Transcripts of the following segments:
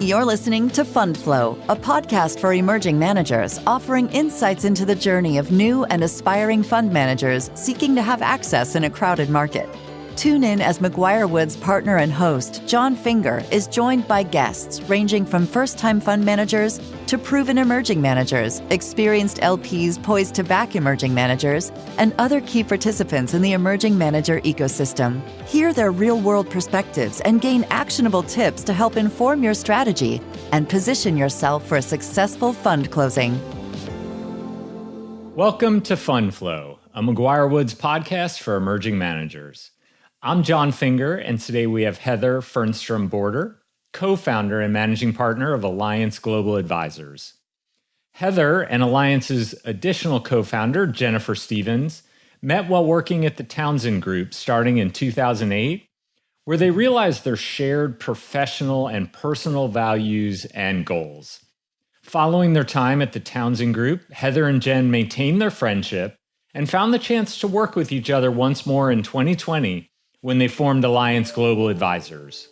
You're listening to Fund Flow, a podcast for emerging managers offering insights into the journey of new and aspiring fund managers seeking to have access in a crowded market. Tune in as McGuire-Woods partner and host, Jon Finger, is joined by guests ranging from first-time fund managers to proven emerging managers, experienced LPs poised to back emerging managers, and other key participants in the emerging manager ecosystem. Hear their real-world perspectives and gain actionable tips to help inform your strategy and position yourself for a successful fund closing. Welcome to Fund Flow, a McGuire-Woods podcast for emerging managers. I'm Jon Finger, and today we have Heather Fernstrom Border, co-founder and managing partner of Alliance Global Advisors. Heather and Alliance's additional co-founder, Jennifer Stevens, met while working at the Townsend Group starting in 2008, where they realized their shared professional and personal values and goals. Following their time at the Townsend Group, Heather and Jen maintained their friendship and found the chance to work with each other once more in 2020 when they formed Alliance Global Advisors.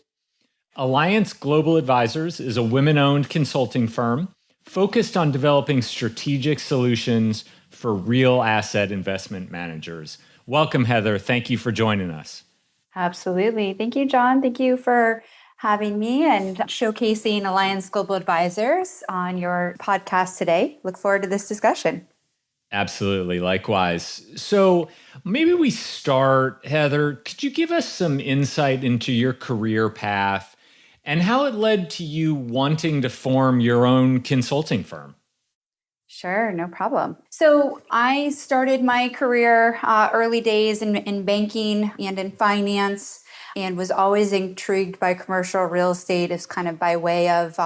Alliance Global Advisors is a women-owned consulting firm focused on developing strategic solutions for real asset investment managers. Welcome, Heather. Thank you for joining us. Absolutely. Thank you, Jon. Thank you for having me and showcasing Alliance Global Advisors on your podcast today. Look forward to this discussion. Absolutely. Likewise. So maybe we start, Heather, could you give us some insight into your career path and how it led to you wanting to form your own consulting firm? Sure, no problem. So I started my career early days in banking and in finance, and was always intrigued by commercial real estate as kind of by way of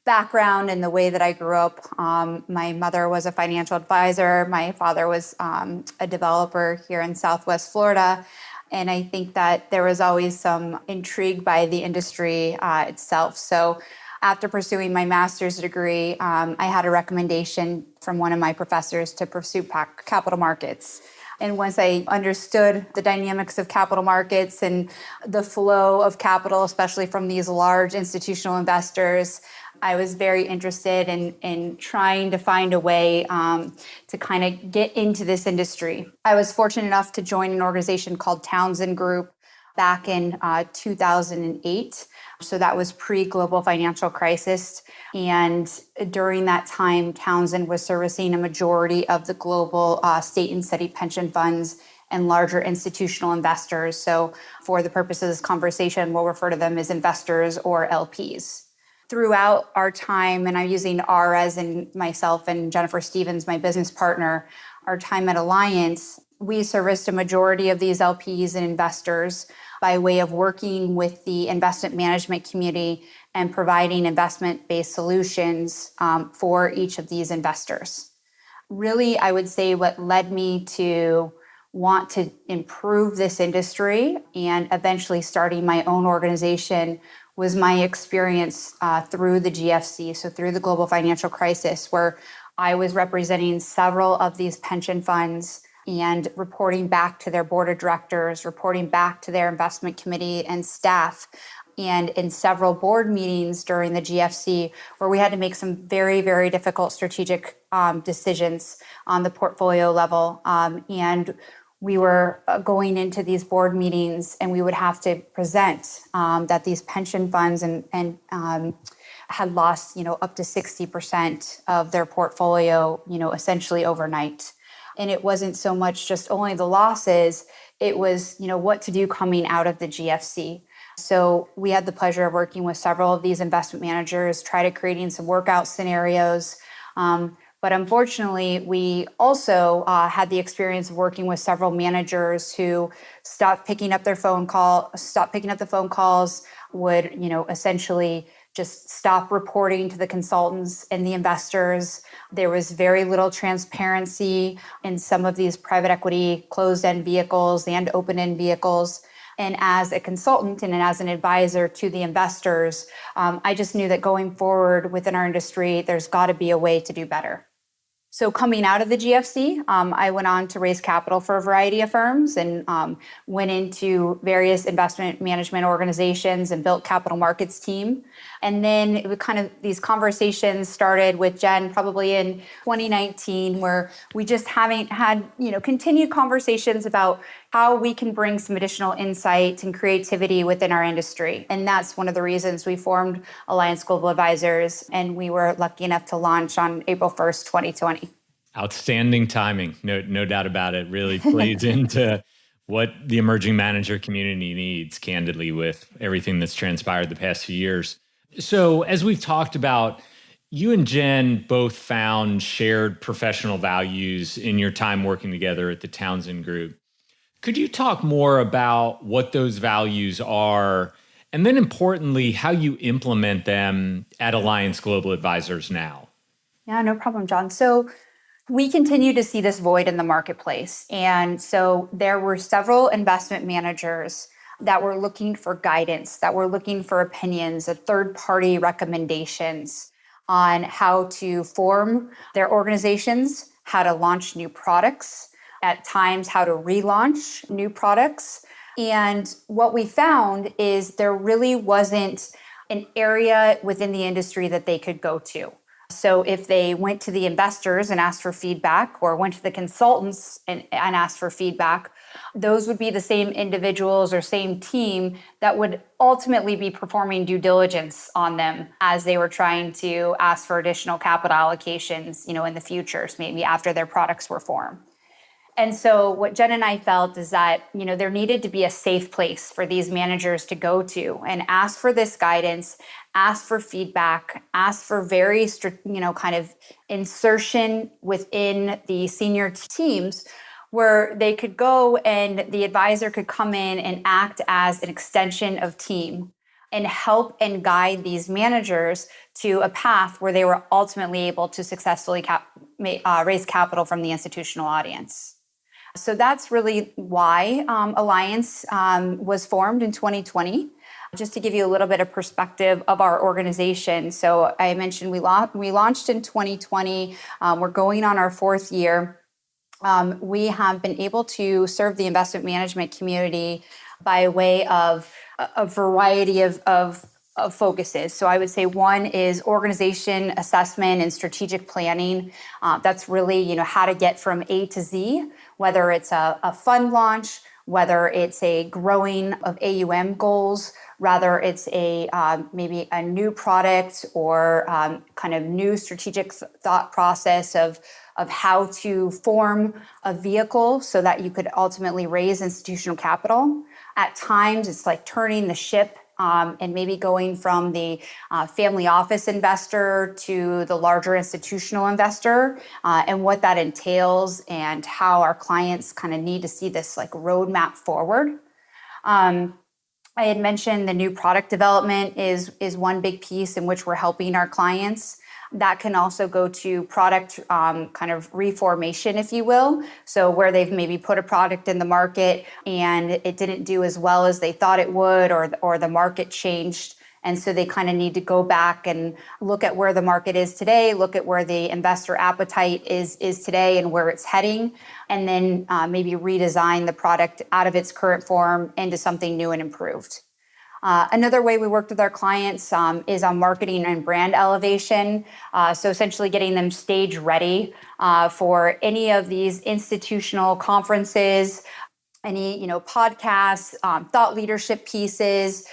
background and the way that I grew up. My mother was a financial advisor. My father was a developer here in Southwest Florida. And I think that there was always some intrigue by the industry itself. So after pursuing my master's degree, I had a recommendation from one of my professors to pursue capital markets. And once I understood the dynamics of capital markets and the flow of capital, especially from these large institutional investors, I was very interested in trying to find a way to kind of get into this industry. I was fortunate enough to join an organization called Townsend Group back in 2008. So that was pre-global financial crisis. And during that time, Townsend was servicing a majority of the global state and city pension funds and larger institutional investors. So for the purpose of this conversation, we'll refer to them as investors or LPs. Throughout our time, and I'm using R as in myself and Jennifer Stevens, my business partner, our time at Alliance, we serviced a majority of these LPs and investors by way of working with the investment management community and providing investment-based solutions for each of these investors. Really, I would say what led me to want to improve this industry and eventually starting my own organization was my experience through the GFC, so through the global financial crisis, where I was representing several of these pension funds and reporting back to their board of directors, reporting back to their investment committee and staff, and in several board meetings during the GFC, where we had to make some very, very difficult strategic decisions on the portfolio level. And we were going into these board meetings and we would have to present that these pension funds and had lost, up to 60% of their portfolio, essentially overnight. And it wasn't so much just only the losses, it was, what to do coming out of the GFC. So we had the pleasure of working with several of these investment managers, try to creating some workout scenarios. But unfortunately, we also had the experience of working with several managers who stopped picking up the phone calls, would, essentially just stop reporting to the consultants and the investors. There was very little transparency in some of these private equity closed-end vehicles and open-end vehicles. And as a consultant and as an advisor to the investors, I just knew that going forward within our industry, there's got to be a way to do better. So coming out of the GFC, I went on to raise capital for a variety of firms and went into various investment management organizations and built capital markets team. And then it was kind of these conversations started with Jen probably in 2019, where we just haven't had, continued conversations about how we can bring some additional insight and creativity within our industry. And that's one of the reasons we formed Alliance Global Advisors, and we were lucky enough to launch on April 1st, 2020. Outstanding timing. No doubt about it. Really plays into what the emerging manager community needs, candidly, with everything that's transpired the past few years. So as we've talked about, you and Jen both found shared professional values in your time working together at the Townsend Group. Could you talk more about what those values are, and then importantly, how you implement them at Alliance Global Advisors now? Yeah, no problem, John. So we continue to see this void in the marketplace. And so there were several investment managers that were looking for guidance, that were looking for opinions, third-party recommendations on how to form their organizations, how to launch new products, at times how to relaunch new products. And what we found is there really wasn't an area within the industry that they could go to. So if they went to the investors and asked for feedback, or went to the consultants and asked for feedback, those would be the same individuals or same team that would ultimately be performing due diligence on them as they were trying to ask for additional capital allocations, in the future, maybe after their products were formed. And so what Jen and I felt is that, there needed to be a safe place for these managers to go to and ask for this guidance, ask for feedback, ask for very, kind of insertion within the senior teams, where they could go and the advisor could come in and act as an extension of team and help and guide these managers to a path where they were ultimately able to successfully raise capital from the institutional audience. So that's really why Alliance was formed in 2020. Just to give you a little bit of perspective of our organization. So I mentioned we launched in 2020. We're going on our fourth year. We have been able to serve the investment management community by way of a variety of focuses. So I would say one is organization assessment and strategic planning. That's really, how to get from A to Z, whether it's a fund launch, whether it's a growing of AUM goals, rather it's maybe a new product or kind of new strategic thought process of how to form a vehicle so that you could ultimately raise institutional capital. At times, it's like turning the ship and maybe going from the family office investor to the larger institutional investor, and what that entails and how our clients kind of need to see this like roadmap forward. I had mentioned the new product development is one big piece in which we're helping our clients. That can also go to product kind of reformation, if you will. So where they've maybe put a product in the market and it didn't do as well as they thought it would, or the market changed. And so they kind of need to go back and look at where the market is today, look at where the investor appetite is today and where it's heading, and then maybe redesign the product out of its current form into something new and improved. Another way we worked with our clients is on marketing and brand elevation. So essentially getting them stage ready for any of these institutional conferences, any podcasts, thought leadership pieces,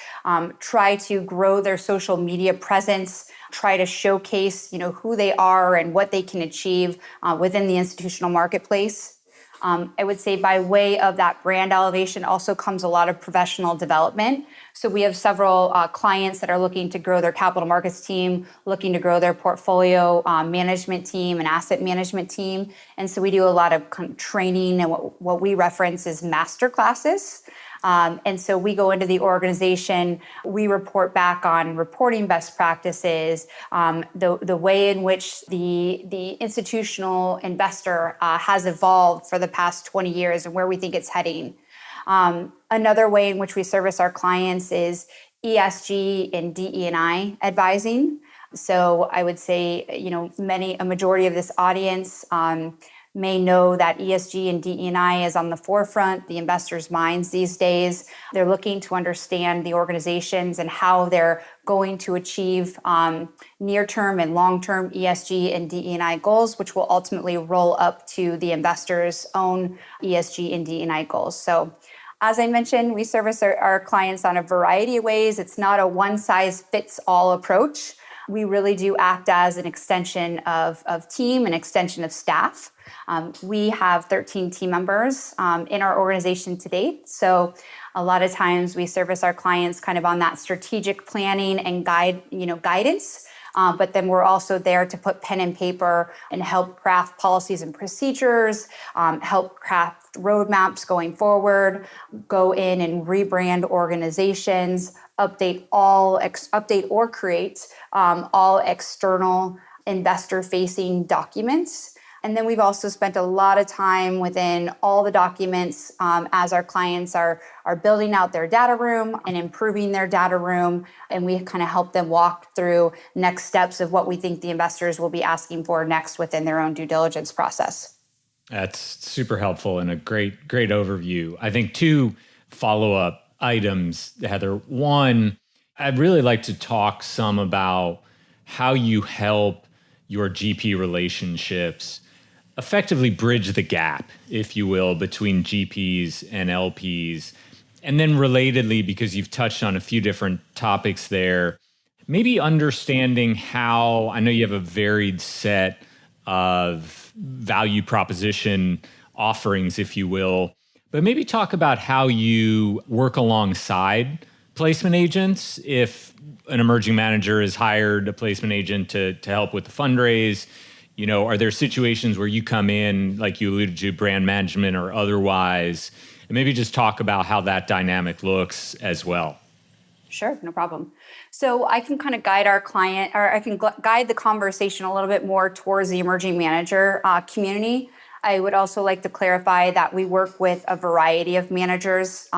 try to grow their social media presence, try to showcase who they are and what they can achieve within the institutional marketplace. I would say by way of that brand elevation also comes a lot of professional development. So we have several clients that are looking to grow their capital markets team, looking to grow their portfolio management team and asset management team. And so we do a lot of kind of training and what we reference as master classes. And so we go into the organization, we report back on reporting best practices, the way in which the institutional investor has evolved for the past 20 years and where we think it's heading. Another way in which we service our clients is ESG and DE&I advising. So I would say, a majority of this audience may know that ESG and DE&I is on the forefront, the investors' minds these days. They're looking to understand the organizations and how they're going to achieve near-term and long-term ESG and DE&I goals, which will ultimately roll up to the investors' own ESG and DE&I goals. So as I mentioned, we service our clients on a variety of ways. It's not a one-size-fits-all approach. We really do act as an extension of team, an extension of staff. We have 13 team members in our organization to date. So a lot of times we service our clients kind of on that strategic planning and guidance. But then we're also there to put pen and paper and help craft policies and procedures, help craft roadmaps going forward, go in and rebrand organizations, update or create all external investor-facing documents. And then we've also spent a lot of time within all the documents as our clients are building out their data room and improving their data room. And we kind of help them walk through next steps of what we think the investors will be asking for next within their own due diligence process. That's super helpful and a great overview. I think 2 follow-up items, Heather. One, I'd really like to talk some about how you help your GP relationships effectively bridge the gap, if you will, between GPs and LPs. And then relatedly, because you've touched on a few different topics there, maybe understanding how, I know you have a varied set of value proposition offerings, if you will, but maybe talk about how you work alongside placement agents. If an emerging manager has hired a placement agent to help with the fundraise, are there situations where you come in, like you alluded to, brand management or otherwise, and maybe just talk about how that dynamic looks as well? Sure, no problem. So I can kind of guide our client, or I can guide the conversation a little bit more towards the emerging manager community. I would also like to clarify that we work with a variety of managers,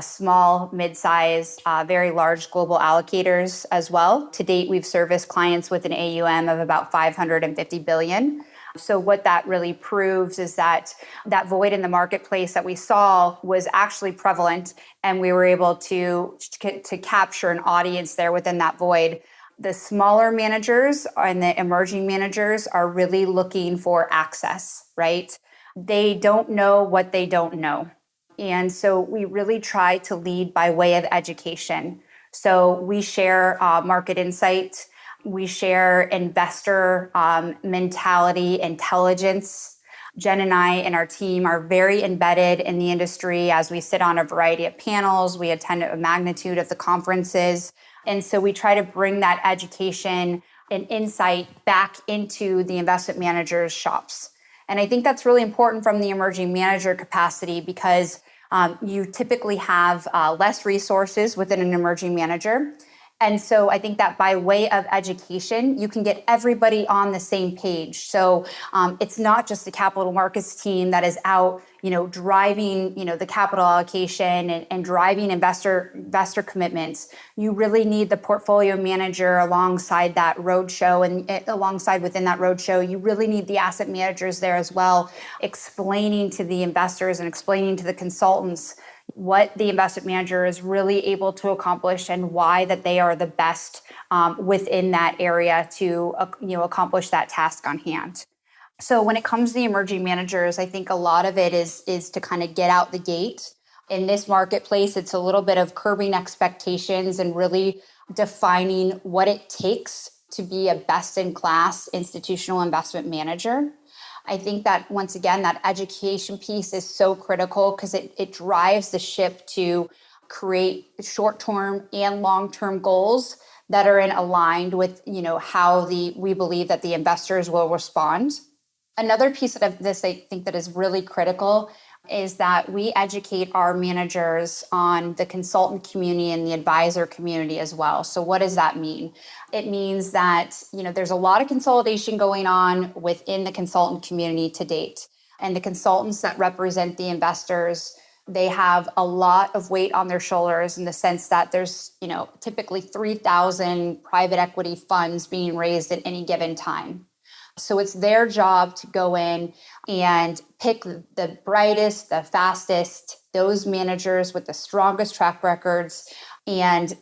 small, mid-size, very large global allocators as well. To date, we've serviced clients with an AUM of about 550 billion. So what that really proves is that void in the marketplace that we saw was actually prevalent, and we were able to capture an audience there within that void. The smaller managers and the emerging managers are really looking for access, right? They don't know what they don't know. And so we really try to lead by way of education. So we share market insight. We share investor mentality, intelligence. Jen and I and our team are very embedded in the industry as we sit on a variety of panels. We attend a magnitude of the conferences. And so we try to bring that education and insight back into the investment managers' shops. And I think that's really important from the emerging manager capacity because you typically have less resources within an emerging manager. And so I think that by way of education, you can get everybody on the same page. So it's not just the capital markets team that is out, driving, the capital allocation and driving investor commitments. You really need the portfolio manager alongside that roadshow, and alongside within that roadshow, you really need the asset managers there as well, explaining to the investors and explaining to the consultants what the investment manager is really able to accomplish and why that they are the best within that area to accomplish that task on hand. So when it comes to the emerging managers, I think a lot of it is to kind of get out the gate. In this marketplace, it's a little bit of curbing expectations and really defining what it takes to be a best-in-class institutional investment manager. I think that, once again, that education piece is so critical because it drives the ship to create short-term and long-term goals that are aligned with, how we believe that the investors will respond. Another piece of this I think that is really critical is that we educate our managers on the consultant community and the advisor community as well. So what does that mean? It means that, there's a lot of consolidation going on within the consultant community to date. And the consultants that represent the investors, They have a lot of weight on their shoulders in the sense that there's, typically 3,000 private equity funds being raised at any given time. So it's their job to go in and pick the brightest, the fastest, those managers with the strongest track records and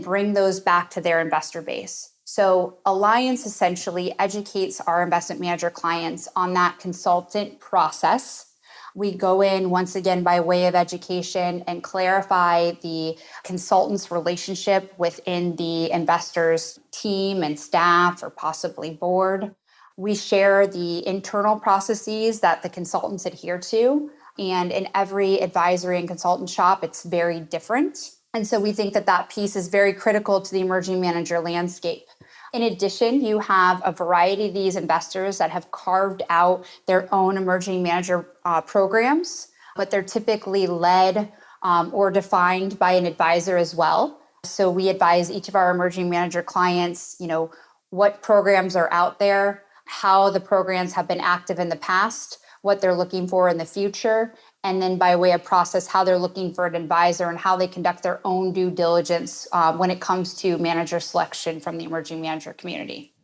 bring those back to their investor base. So Alliance essentially educates our investment manager clients on that consultant process. We go in once again by way of education and clarify the consultant's relationship within the investor's team and staff or possibly board. We share the internal processes that the consultants adhere to. And in every advisory and consultant shop, it's very different. And so we think that that piece is very critical to the emerging manager landscape. In addition, you have a variety of these investors that have carved out their own emerging manager programs, but they're typically led or defined by an advisor as well. So we advise each of our emerging manager clients, what programs are out there, how the programs have been active in the past, what they're looking for in the future, and then by way of process, how they're looking for an advisor and how they conduct their own due diligence when it comes to manager selection from the emerging manager community.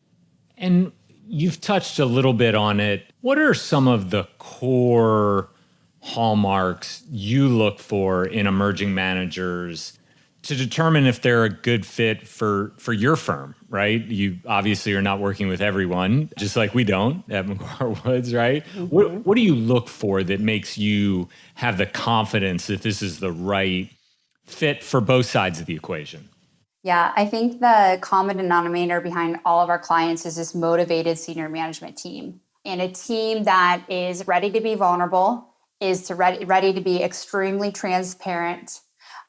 And you've touched a little bit on it. What are some of the core hallmarks you look for in emerging managers to determine if they're a good fit for your firm, right? You obviously are not working with everyone, just like we don't at McGuire Woods, right? Mm-hmm. What do you look for that makes you have the confidence that this is the right fit for both sides of the equation? Yeah, I think the common denominator behind all of our clients is this motivated senior management team, and a team that is ready to be vulnerable, ready to be extremely transparent,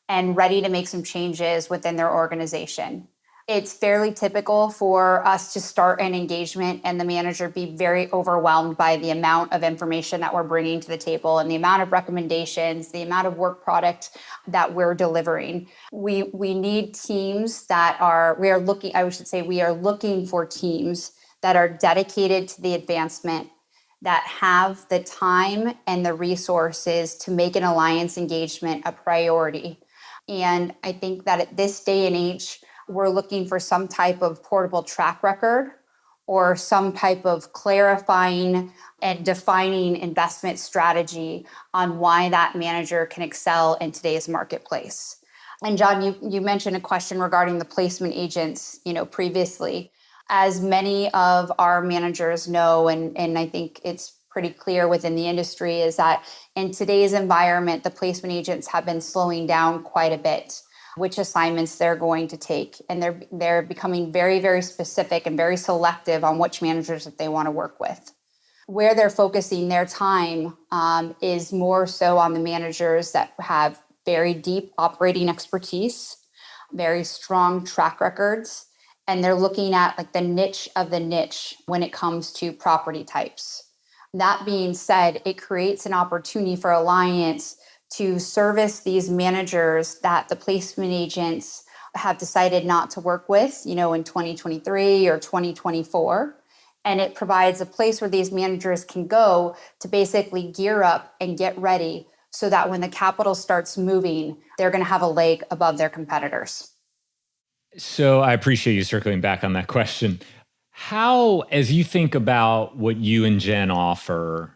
and ready to make some changes within their organization. It's fairly typical for us to start an engagement and the manager be very overwhelmed by the amount of information that we're bringing to the table and the amount of recommendations, the amount of work product that we're delivering. We need teams that we are looking for teams that are dedicated to the advancement, that have the time and the resources to make an alliance engagement a priority. And I think that at this day and age, we're looking for some type of portable track record or some type of clarifying and defining investment strategy on why that manager can excel in today's marketplace. And Jon, you mentioned a question regarding the placement agents, previously. As many of our managers know, and I think it's pretty clear within the industry, is that in today's environment, the placement agents have been slowing down quite a bit, which assignments they're going to take. And they're becoming very, very specific and very selective on which managers that they want to work with. Where they're focusing their time is more so on the managers that have very deep operating expertise, very strong track records, and they're looking at like the niche of the niche when it comes to property types. That being said, it creates an opportunity for Alliance to service these managers that the placement agents have decided not to work with, in 2023 or 2024. And it provides a place where these managers can go to basically gear up and get ready so that when the capital starts moving, they're going to have a leg above their competitors. So I appreciate you circling back on that question. How, as you think about what you and Jen offer,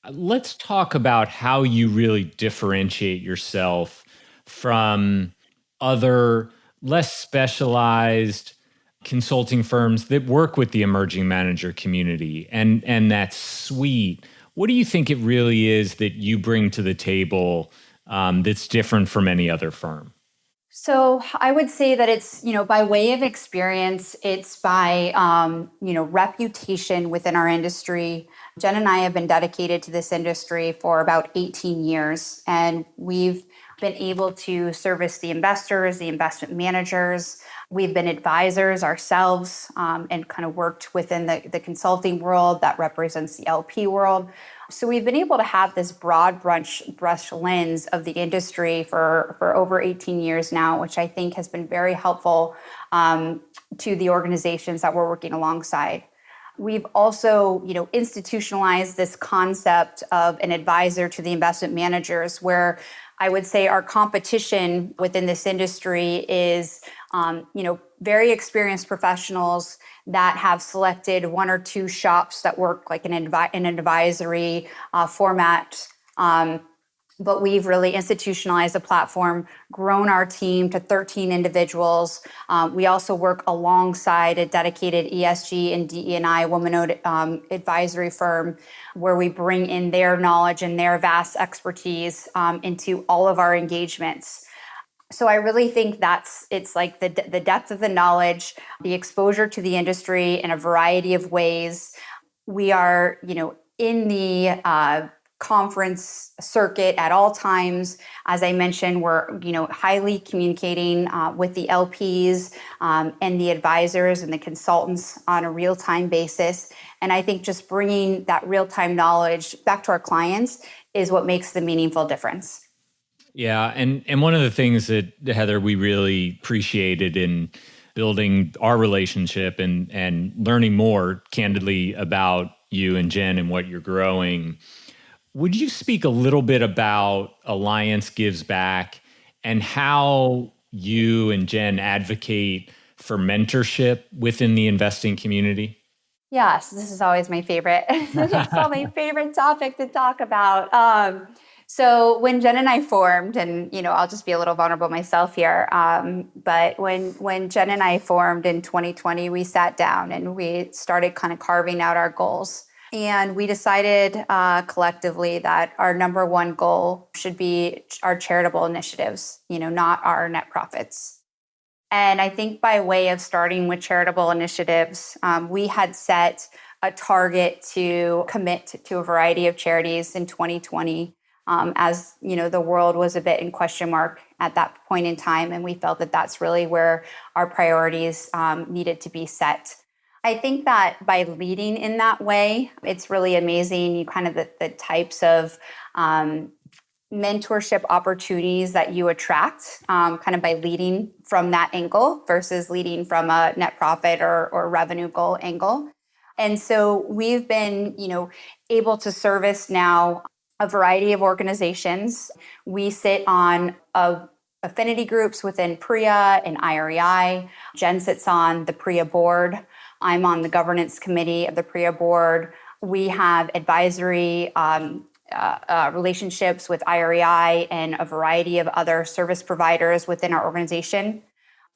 let's talk about how you really differentiate yourself from other less specialized consulting firms that work with the emerging manager community and that suite. What do you think it really is that you bring to the table that's different from any other firm? So I would say that it's, by way of experience, it's by, reputation within our industry. Jen and I have been dedicated to this industry for about 18 years, and we've been able to service the investors, the investment managers. We've been advisors ourselves and kind of worked within the consulting world that represents the LP world. So we've been able to have this broad brush lens of the industry for over 18 years now, which I think has been very helpful to the organizations that we're working alongside. We've also, institutionalized this concept of an advisor to the investment managers, where I would say our competition within this industry is, very experienced professionals that have selected one or two shops that work like in an advisory format. But we've really institutionalized the platform, grown our team to 13 individuals. We also work alongside a dedicated ESG and DE&I woman-owned advisory firm where we bring in their knowledge and their vast expertise into all of our engagements. So I really think it's like the depth of the knowledge, the exposure to the industry in a variety of ways. We are, in the conference circuit at all times. As I mentioned, we're highly communicating with the LPs and the advisors and the consultants on a real-time basis. And I think just bringing that real-time knowledge back to our clients is what makes the meaningful difference. Yeah, and one of the things that, Heather, we really appreciated in building our relationship and learning more candidly about you and Jen and what you're growing. Would you speak a little bit about Alliance Gives Back and how you and Jen advocate for mentorship within the investing community? Yes, this is always my favorite. It's all my favorite topic to talk about. So when Jen and I formed, and I'll just be a little vulnerable myself here, but when Jen and I formed in 2020, we sat down and we started kind of carving out our goals. And we decided collectively that our number one goal should be our charitable initiatives, not our net profits. And I think by way of starting with charitable initiatives, we had set a target to commit to a variety of charities in 2020. As the world was a bit in question mark at that point in time, and we felt that that's really where our priorities needed to be set. I think that by leading in that way, it's really amazing. You kind of the types of mentorship opportunities that you attract, kind of by leading from that angle versus leading from a net profit or revenue goal angle. And so we've been, able to service now a variety of organizations. We sit on affinity groups within PREA and IREI. Jen sits on the PREA board. I'm on the governance committee of the PREA board. We have advisory relationships with IREI and a variety of other service providers within our organization.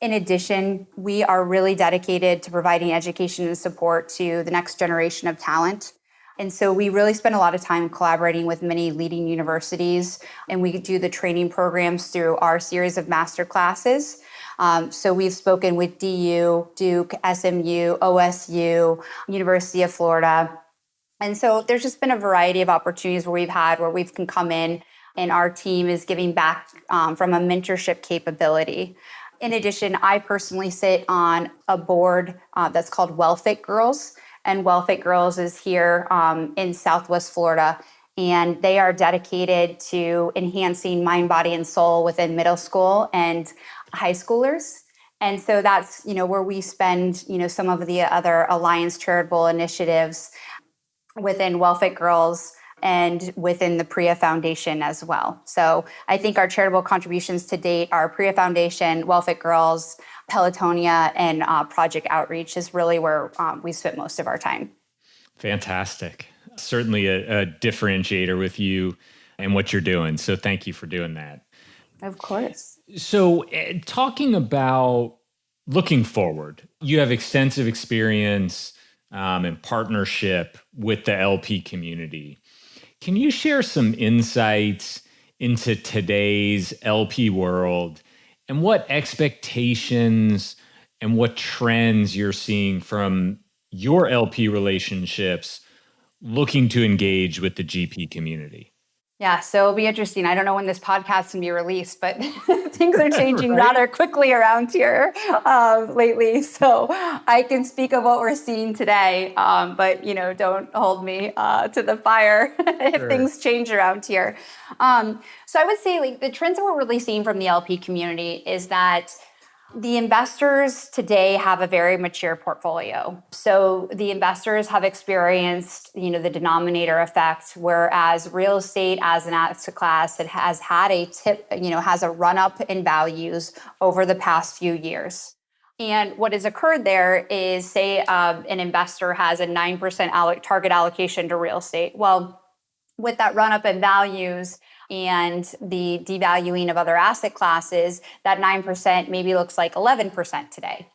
In addition, we are really dedicated to providing education and support to the next generation of talent. And so we really spend a lot of time collaborating with many leading universities, and we do the training programs through our series of master classes. So we've spoken with DU, Duke, SMU, OSU, University of Florida. And so there's just been a variety of opportunities where we can come in and our team is giving back from a mentorship capability. In addition, I personally sit on a board that's called WellFit Girls. And WellFit Girls is here in Southwest Florida. And they are dedicated to enhancing mind, body, and soul within middle school and high schoolers. And so that's, where we spend, some of the other Alliance charitable initiatives within WellFit Girls and within the PREA Foundation as well. So I think our charitable contributions to date are PREA Foundation, WellFit Girls, Pelotonia, and Project Outreach is really where we spent most of our time. Fantastic. Certainly a differentiator with you and what you're doing. So thank you for doing that. Of course. So talking about looking forward, you have extensive experience and partnership with the LP community. Can you share some insights into today's LP world and what expectations and what trends you're seeing from your LP relationships looking to engage with the GP community? Yeah, so it'll be interesting. I don't know when this podcast can be released, but things are changing rather quickly around here lately. So I can speak of what we're seeing today, but don't hold me to the fire if things change around here. So I would say the trends that we're really seeing from the LP community is that The investors today have a very mature portfolio. So the investors have experienced, the denominator effect, whereas real estate as an asset class, it has had has a run up in values over the past few years. And what has occurred there is, say, an investor has a 9% target allocation to real estate. Well, with that run up in values and the devaluing of other asset classes, that 9% maybe looks like 11% today.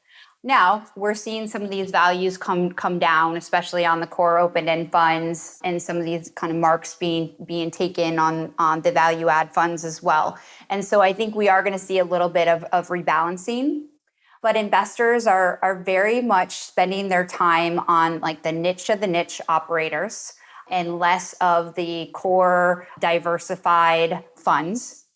Now we're seeing some of these values come down, especially on the core open-end funds, and some of these kind of marks being taken on the value add funds as well. And so I think we are going to see a little bit of rebalancing. But investors are very much spending their time on like the niche of the niche operators and less of the core diversified funds.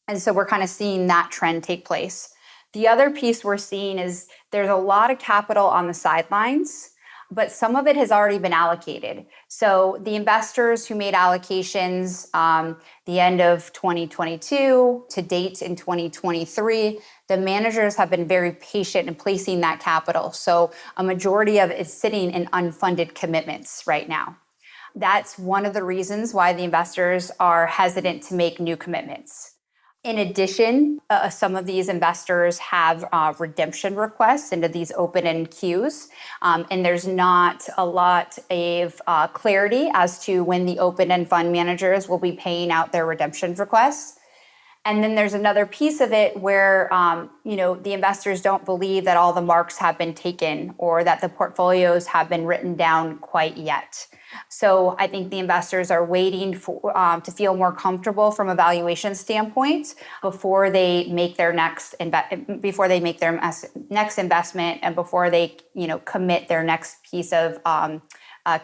And so we're kind of seeing that trend take place. The other piece we're seeing is there's a lot of capital on the sidelines, but some of it has already been allocated. So the investors who made allocations the end of 2022 to date in 2023, the managers have been very patient in placing that capital. So a majority of it is sitting in unfunded commitments right now. That's one of the reasons why the investors are hesitant to make new commitments. In addition, some of these investors have redemption requests into these open-end queues, and there's not a lot of clarity as to when the open-end fund managers will be paying out their redemption requests. And then there's another piece of it where, the investors don't believe that all the marks have been taken or that the portfolios have been written down quite yet. So I think the investors are waiting to feel more comfortable from a valuation standpoint before they make their next investment and before they commit their next piece of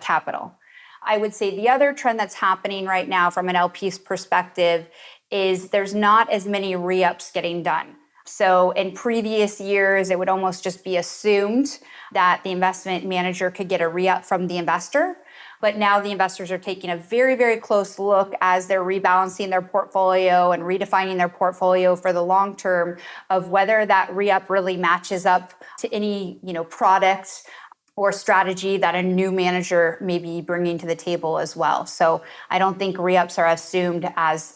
capital. I would say the other trend that's happening right now from an LP's perspective is there's not as many re-ups getting done. So in previous years, it would almost just be assumed that the investment manager could get a re-up from the investor. But now the investors are taking a very, very close look as they're rebalancing their portfolio and redefining their portfolio for the long term of whether that re-up really matches up to any, product or strategy that a new manager may be bringing to the table as well. So I don't think re-ups are assumed as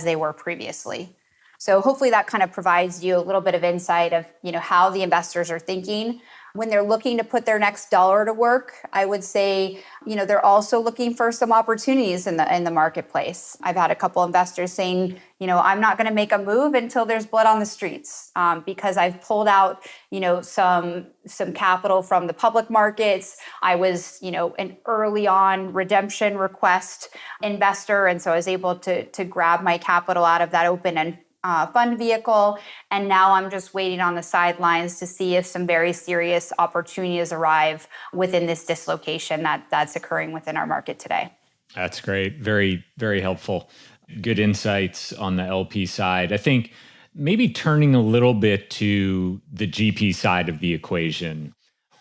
they were previously. So hopefully that kind of provides you a little bit of insight of how the investors are thinking. When they're looking to put their next dollar to work, I would say, they're also looking for some opportunities in the marketplace. I've had a couple investors saying, I'm not going to make a move until there's blood on the streets because I've pulled out, some capital from the public markets. I was, an early on redemption request investor, and so I was able to grab my capital out of that open-end fund vehicle. And now I'm just waiting on the sidelines to see if some very serious opportunities arrive within this dislocation that's occurring within our market today. That's great. Very, very helpful. Good insights on the LP side. I think maybe turning a little bit to the GP side of the equation,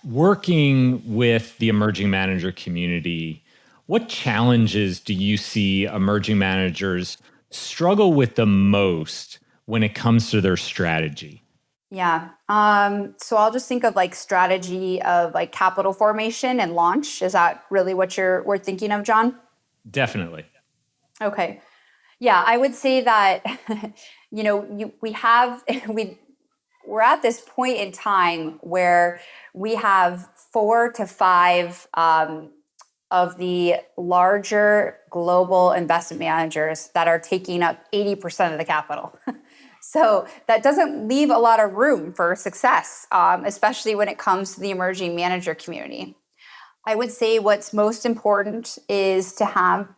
working with the emerging manager community, what challenges do you see emerging managers struggle with the most when it comes to their strategy? Yeah. So I'll just think of strategy of capital formation and launch. Is that really what we're thinking of, John? Definitely. Okay. Yeah, I would say that, we're at this point in time where we have 4 to 5 of the larger global investment managers that are taking up 80% of the capital. So that doesn't leave a lot of room for success, especially when it comes to the emerging manager community. I would say what's most important is to have,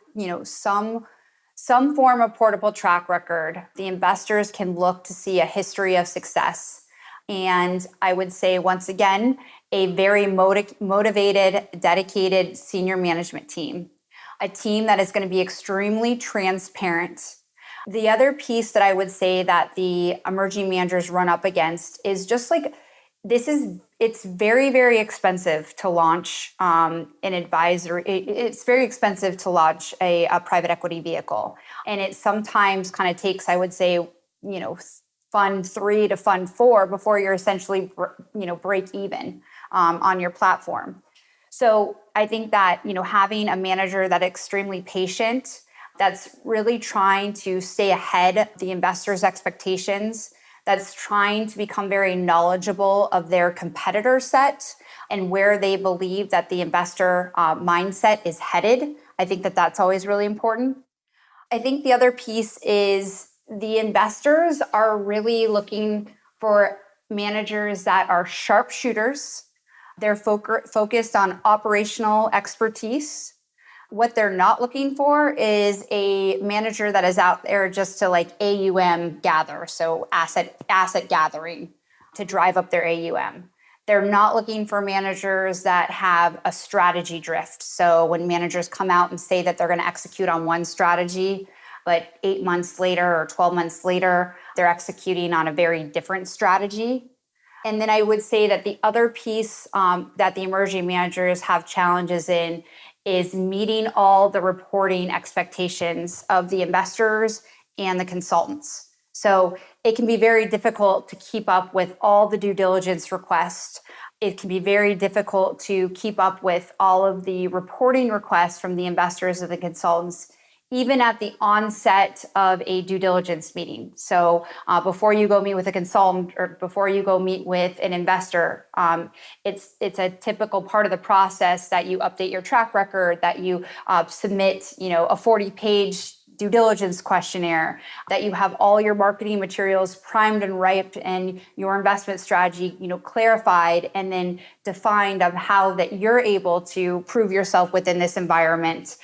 some form of portable track record. The investors can look to see a history of success. And I would say, once again, a very motivated, dedicated senior management team, a team that is going to be extremely transparent. The other piece that I would say that the emerging managers run up against is just it's very, very expensive to launch an advisory. It's very expensive to launch a private equity vehicle. And it sometimes kind of takes, I would say, fund 3 to fund 4 before you're essentially, break even on your platform. So I think that, having a manager that's extremely patient, that's really trying to stay ahead of the investor's expectations, that's trying to become very knowledgeable of their competitor set and where they believe that the investor mindset is headed. I think that that's always really important. I think the other piece is the investors are really looking for managers that are sharpshooters. They're focused on operational expertise. What they're not looking for is a manager that is out there just to like AUM gather, so asset gathering to drive up their AUM. They're not looking for managers that have a strategy drift. So when managers come out and say that they're going to execute on one strategy, but 8 months later or 12 months later, they're executing on a very different strategy. And then I would say that the other piece that the emerging managers have challenges in is meeting all the reporting expectations of the investors and the consultants. So it can be very difficult to keep up with all the due diligence requests. It can be very difficult to keep up with all of the reporting requests from the investors and the consultants, even at the onset of a due diligence meeting. So before you go meet with a consultant or before you go meet with an investor, it's a typical part of the process that you update your track record, that you submit, a 40-page due diligence questionnaire, that you have all your marketing materials primed and ripe and your investment strategy, clarified and then defined of how that you're able to prove yourself within this environment.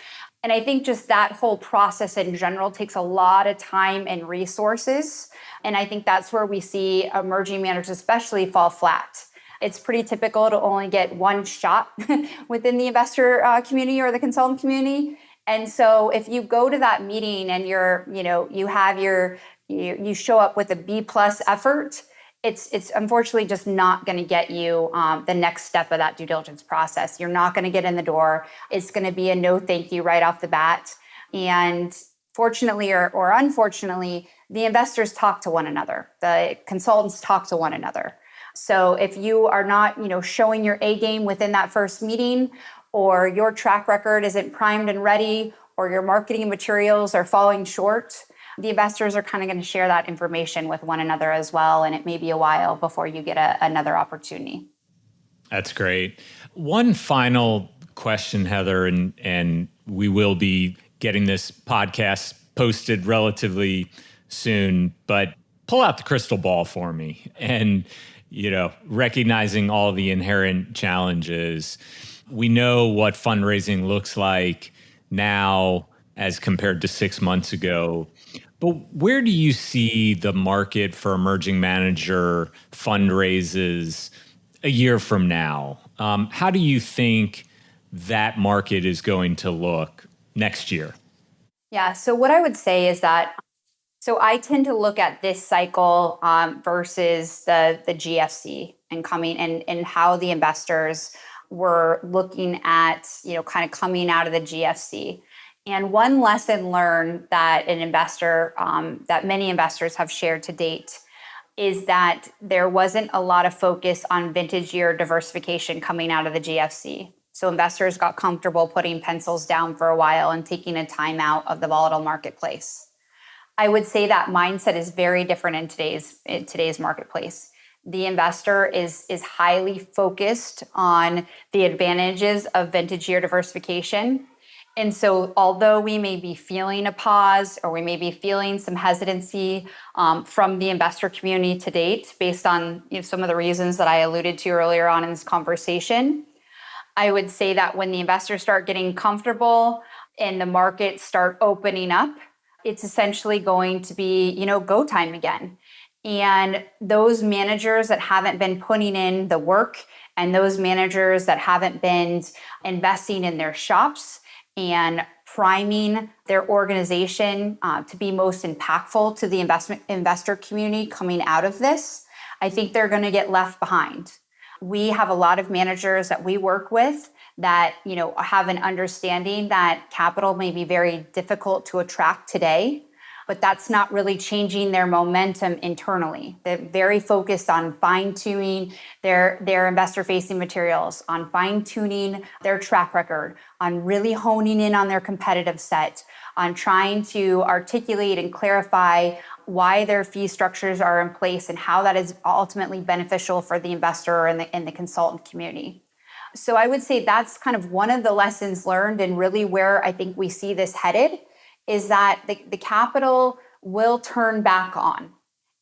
And I think just that whole process in general takes a lot of time and resources. And I think that's where we see emerging managers especially fall flat. It's pretty typical to only get one shot within the investor community or the consultant community. And so if you go to that meeting and you show up with a B+ effort, it's unfortunately just not going to get you the next step of that due diligence process. You're not going to get in the door. It's going to be a no thank you right off the bat. And fortunately or unfortunately, the investors talk to one another. The consultants talk to one another. So if you are not, showing your A game within that first meeting, or your track record isn't primed and ready, or your marketing materials are falling short, the investors are kind of going to share that information with one another as well. And it may be a while before you get another opportunity. That's great. One final question, Heather, and we will be getting this podcast posted relatively soon, but pull out the crystal ball for me. And, recognizing all the inherent challenges, we know what fundraising looks like now as compared to 6 months ago. But where do you see the market for emerging manager fundraisers a year from now? How do you think that market is going to look next year? Yeah, so what I would say is that, I tend to look at this cycle versus the GFC and how the investors were looking at, kind of coming out of the GFC. And one lesson learned that that many investors have shared to date is that there wasn't a lot of focus on vintage year diversification coming out of the GFC. So investors got comfortable putting pencils down for a while and taking a time out of the volatile marketplace. I would say that mindset is very different in today's marketplace. The investor is highly focused on the advantages of vintage year diversification. And so although we may be feeling a pause or we may be feeling some hesitancy from the investor community to date, based on some of the reasons that I alluded to earlier on in this conversation, I would say that when the investors start getting comfortable and the markets start opening up, it's essentially going to be, go time again. And those managers that haven't been putting in the work and those managers that haven't been investing in their shops and priming their organization to be most impactful to the investor community coming out of this, I think they're going to get left behind. We have a lot of managers that we work with that, have an understanding that capital may be very difficult to attract today. but that's not really changing their momentum internally. They're very focused on fine-tuning their investor-facing materials, on fine-tuning their track record, on really honing in on their competitive set, on trying to articulate and clarify why their fee structures are in place and how that is ultimately beneficial for the investor and the consultant community. So I would say that's kind of one of the lessons learned, and really where I think we see this headed is that the capital will turn back on.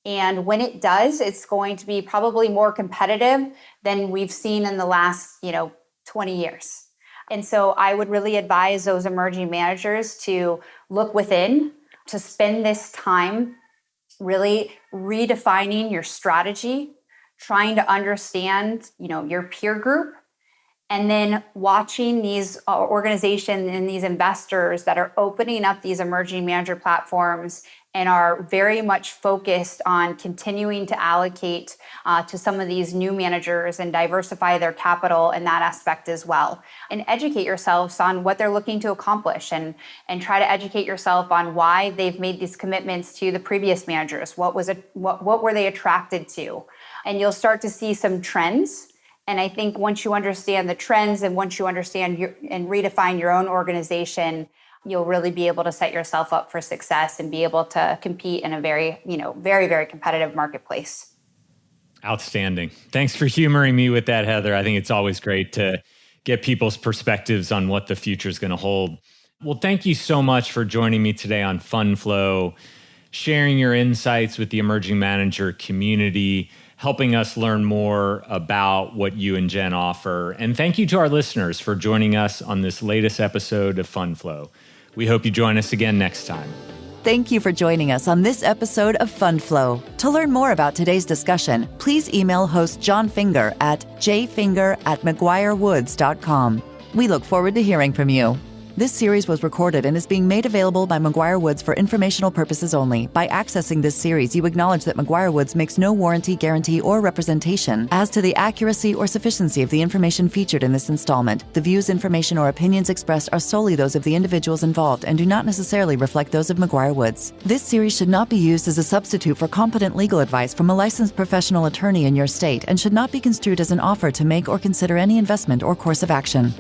And when it does, it's going to be probably more competitive than we've seen in the last, 20 years. And so I would really advise those emerging managers to look within, to spend this time really redefining your strategy, trying to understand, your peer group, and then watching these organizations and these investors that are opening up these emerging manager platforms and are very much focused on continuing to allocate to some of these new managers and diversify their capital in that aspect as well. And educate yourselves on what they're looking to accomplish, and try to educate yourself on why they've made these commitments to the previous managers. What were they attracted to? And you'll start to see some trends. And I think once you understand the trends and once you understand and redefine your own organization, you'll really be able to set yourself up for success and be able to compete in a very, very, very competitive marketplace. Outstanding. Thanks for humoring me with that, Heather. I think it's always great to get people's perspectives on what the future is going to hold. Well, thank you so much for joining me today on Fund Flow, sharing your insights with the emerging manager community, helping us learn more about what you and Jen offer. And thank you to our listeners for joining us on this latest episode of Fund Flow. We hope you join us again next time. Thank you for joining us on this episode of Fund Flow. To learn more about today's discussion, please email host Jon Finger at jfinger@mcguirewoods.com. We look forward to hearing from you. This series was recorded and is being made available by McGuire Woods for informational purposes only. By accessing this series, you acknowledge that McGuire Woods makes no warranty, guarantee, or representation as to the accuracy or sufficiency of the information featured in this installment. The views, information, or opinions expressed are solely those of the individuals involved and do not necessarily reflect those of McGuire Woods. This series should not be used as a substitute for competent legal advice from a licensed professional attorney in your state and should not be construed as an offer to make or consider any investment or course of action.